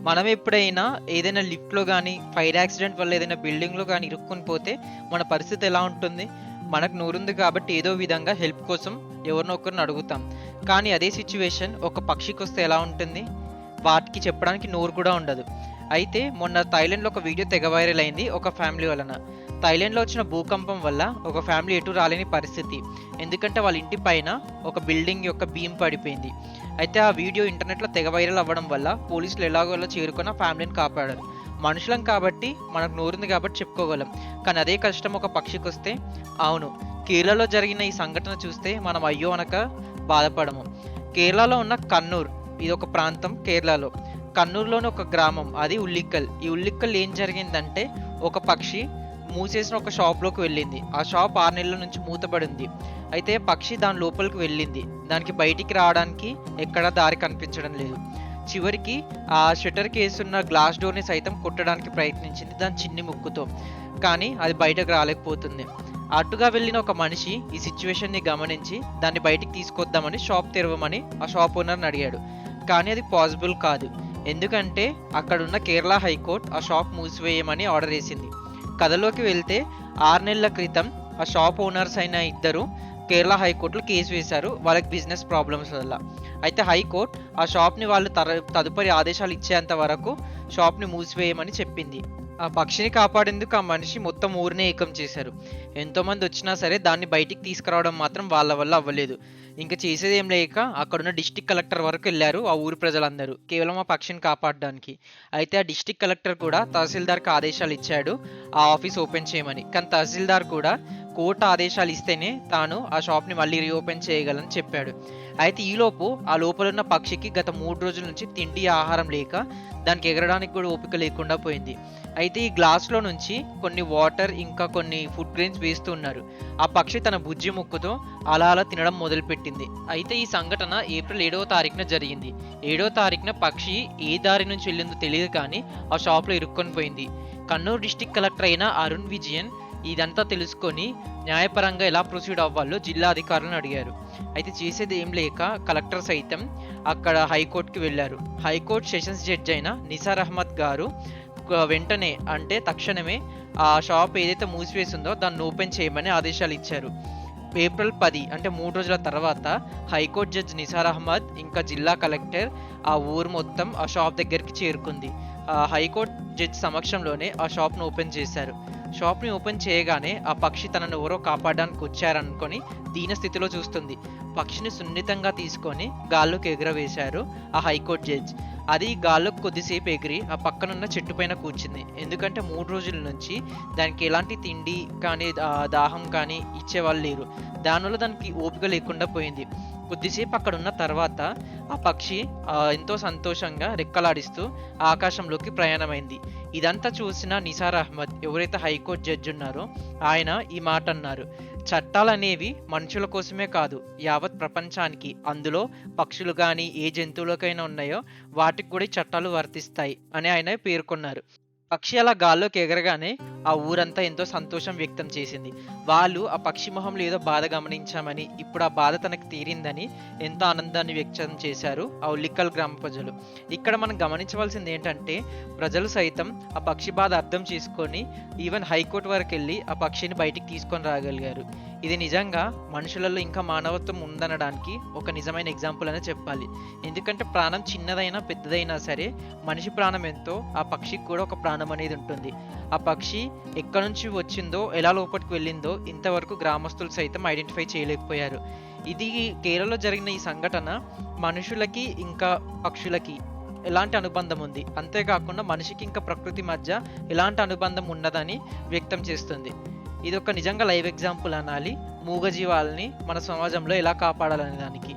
మనం ఎప్పుడైనా ఏదైనా లిఫ్ట్‌లో గాని, ఫైర్ యాక్సిడెంట్ వల్ల ఏదైనా బిల్డింగ్‌లో గాని ఇరుక్కొని పోతే మన పరిస్థితి ఎలా ఉంటుంది? మనకు నోరుంది కాబట్టి ఏదో విధంగా హెల్ప్ కోసం ఎవరినో ఒకరిని అడుగుతాం. కానీ అదే సిట్యుయేషన్ ఒక పక్షికొస్తే ఎలా ఉంటుంది? వాటికి చెప్పడానికి నోరు కూడా ఉండదు. అయితే మొన్న థాయిలాండ్‌లో ఒక వీడియో తెగ వైరల్ అయింది ఒక ఫ్యామిలీ వలన. థాయిలాండ్‌లో వచ్చిన భూకంపం వల్ల ఒక ఫ్యామిలీ ఎటు రాలేని పరిస్థితి. ఎందుకంటే వాళ్ళ ఇంటి పైన ఒక బిల్డింగ్ యొక్క బీమ్ పడిపోయింది. అయితే ఆ వీడియో ఇంటర్నెట్‌లో తెగ వైరల్ అవ్వడం వల్ల పోలీసులు ఎలాగోలా చేరుకొని ఆ ఫ్యామిలీని కాపాడారు. మనుషులం కాబట్టి మనకు నోరుంది కాబట్టి చెప్పుకోగలం. కానీ అదే కష్టం ఒక పక్షికొస్తే అవును. కేరళలో జరిగిన ఈ సంఘటన చూస్తే మనం అయ్యో అనక బాధపడము. కేరళలో ఉన్న కన్నూర్ ఇదొక ప్రాంతం కేరళలో. కన్నూరులోని ఒక గ్రామం అది ఉల్లిక్కల్. ఈ ఉల్లిక్కల్ ఏం జరిగిందంటే ఒక పక్షి మూసేసిన ఒక షాప్‌లోకి వెళ్ళింది. ఆ షాప్ 6 నెలల నుంచి మూతబడింది. అయితే పక్షి దాని లోపలికి వెళ్ళింది. దానికి బయటికి రావడానికి ఎక్కడా దారి కనిపించడం లేదు. చివరికి ఆ షట్టర్‌కేసున్న గ్లాస్ డోర్‌ని సైతం కొట్టడానికి ప్రయత్నించింది దాని చిన్ని ముక్కుతో. కానీ అది బయటకు రాలేకపోతుంది. అటుగా వెళ్ళిన ఒక మనిషి ఈ సిట్యుయేషన్‌ని గమనించి దాన్ని బయటికి తీసుకొద్దామని షాప్ తెరవమని ఆ షాప్ ఓనర్‌ని అడిగాడు. కానీ అది పాసిబుల్ కాదు. ఎందుకంటే అక్కడున్న కేరళ హైకోర్ట్ ఆ షాప్ మూసివేయమని ఆర్డర్ ఏసింది. కథలోకి వెళ్తే 6 నెలల క్రితం ఆ షాప్ ఓనర్స్ అయిన ఇద్దరు కేరళ హైకోర్టులో కేసు వేశారు వాళ్ళకి బిజినెస్ ప్రాబ్లమ్స్ వల్ల. అయితే హైకోర్ట్ ఆ షాప్‌ని వాళ్ళు తదుపరి ఆదేశాలు ఇచ్చేంత వరకు షాప్‌ని మూసివేయమని చెప్పింది. ఆ పక్షిని కాపాడేందుకు ఆ మనిషి మొత్తం ఊరినే ఏకం చేశారు. ఎంతోమంది వచ్చినా సరే దాన్ని బయటికి తీసుకురావడం మాత్రం వాళ్ళ వల్ల అవ్వలేదు. ఇంక చేసేదేం లేక అక్కడున్న డిస్ట్రిక్ట్ కలెక్టర్ వరకు వెళ్లారు ఆ ఊరి ప్రజలందరూ. కేవలం ఆ పక్షిని కాపాడడానికి. అయితే ఆ డిస్ట్రిక్ట్ కలెక్టర్ కూడా తహసీల్దార్‌కి ఆదేశాలు ఇచ్చాడు ఆ ఆఫీస్ ఓపెన్ చేయమని. కానీ తహసీల్దార్ కూడా కోర్టు ఆదేశాలు ఇస్తేనే తాను ఆ షాప్‌ని మళ్ళీ రీఓపెన్ చేయగలని చెప్పాడు. అయితే ఈలోపు ఆ లోపలున్న పక్షికి గత 3 రోజుల నుంచి తిండి, ఆహారం లేక దానికి ఎగరడానికి కూడా ఓపిక లేకుండా పోయింది. అయితే ఈ గ్లాస్‌లో నుంచి కొన్ని వాటర్ ఇంకా కొన్ని ఫుడ్ గ్రెయిన్స్ వేస్తూ ఉన్నారు. ఆ పక్షి తన బుజ్జి ముక్కుతో అలా అలా తినడం మొదలుపెట్టింది. అయితే ఈ సంఘటన ఏప్రిల్ 7వ తారీఖున జరిగింది. 7వ తారీఖున పక్షి ఏ దారి నుంచి వెళ్ళిందో తెలియదు కానీ ఆ షాప్‌లో ఇరుక్కొని పోయింది. కన్నూరు డిస్ట్రిక్ట్ కలెక్టర్ అయిన అరుణ్ విజయన్ ఇదంతా తెలుసుకొని న్యాయపరంగా ఎలా ప్రొసీడ్ అవ్వాలో జిల్లా అధికారులను అడిగారు. అయితే చేసేది ఏం లేక కలెక్టర్ సైతం అక్కడ హైకోర్టుకి వెళ్లారు. హైకోర్టు సెషన్స్ జడ్జి అయిన నిసార్ అహ్మద్ గారు వెంటనే అంటే తక్షణమే ఆ షాప్ ఏదైతే మూసివేసిందో దాన్ని ఓపెన్ చేయమని ఆదేశాలు ఇచ్చారు. ఏప్రిల్ 10 అంటే 3 రోజుల తర్వాత హైకోర్టు జడ్జి నిసార్ అహ్మద్ ఇంకా జిల్లా కలెక్టర్ ఆ ఊరు మొత్తం ఆ షాప్ దగ్గరికి చేరుకుంది. హైకోర్టు జడ్జి సమక్షంలోనే ఆ షాప్‌ను ఓపెన్ చేశారు. షాప్‌ని ఓపెన్ చేయగానే ఆ పక్షి తనను ఎవరో కాపాడడానికి వచ్చారనుకొని దీన స్థితిలో చూస్తుంది. పక్షిని సున్నితంగా తీసుకొని గాల్లోకి ఎగురవేశారు ఆ హైకోర్టు జడ్జి. అది గాల్లోకి కొద్దిసేపు ఎగిరి ఆ పక్కనున్న చెట్టు పైన కూర్చుంది. ఎందుకంటే 3 రోజుల నుంచి దానికి ఎలాంటి తిండి కానీ దాహం కానీ ఇచ్చేవాళ్ళు లేరు. దానివల్ల దానికి ఓపిక లేకుండా పోయింది. కొద్దిసేపు అక్కడ ఉన్న తర్వాత ఆ పక్షి ఎంతో సంతోషంగా రెక్కలాడిస్తూ ఆకాశంలోకి ప్రయాణమైంది. ఇదంతా చూసిన నిసార్ అహ్మద్ ఎవరైతే హైకోర్టు జడ్జి ఉన్నారో ఆయన ఈ మాట అన్నారు. చట్టాలనేవి మనుషుల కోసమే కాదు యావత్ ప్రపంచానికి, అందులో పక్షులు కానీ ఏ జంతువులకైనా ఉన్నాయో వాటికి కూడా ఈ చట్టాలు వర్తిస్తాయి అని ఆయన పేర్కొన్నారు. పక్షి అలా గాల్లోకి ఎగరగానే ఆ ఊరంతా ఎంతో సంతోషం వ్యక్తం చేసింది. వాళ్ళు ఆ పక్షి మొహంలో ఏదో బాధ గమనించామని, ఇప్పుడు ఆ బాధ తనకు తీరిందని ఎంతో ఆనందాన్ని వ్యక్తం చేశారు ఆ ఉల్లిక్కల్ గ్రామ ప్రజలు. ఇక్కడ మనం గమనించవలసింది ఏంటంటే ప్రజలు సైతం ఆ పక్షి బాధ అర్థం చేసుకొని ఈవెన్ హైకోర్టు వరకు వెళ్ళి ఆ పక్షిని బయటికి తీసుకొని రాగలిగారు. ఇది నిజంగా మనుషులలో ఇంకా మానవత్వం ఉందనడానికి ఒక నిజమైన ఎగ్జాంపుల్ అనే చెప్పాలి. ఎందుకంటే ప్రాణం చిన్నదైనా పెద్దదైనా సరే మనిషి ప్రాణం ఎంతో ఆ పక్షికి కూడా ఒక ప్రాణం అనేది ఉంటుంది. ఆ పక్షి ఎక్కడి నుంచి వచ్చిందో ఎలా లోపలికి వెళ్ళిందో ఇంతవరకు గ్రామస్తులు సైతం ఐడెంటిఫై చేయలేకపోయారు. ఇది కేరళలో జరిగిన ఈ సంఘటన మనుషులకి ఇంకా పక్షులకి ఎలాంటి అనుబంధం ఉంది, అంతేకాకుండా మనిషికి ఇంకా ప్రకృతి మధ్య ఎలాంటి అనుబంధం ఉన్నదని వ్యక్తం చేస్తుంది. ఇది ఒక నిజంగా లైవ్ ఎగ్జాంపుల్ అనాలి మూగజీవాలని మన సమాజంలో ఎలా కాపాడాలనే దానికి.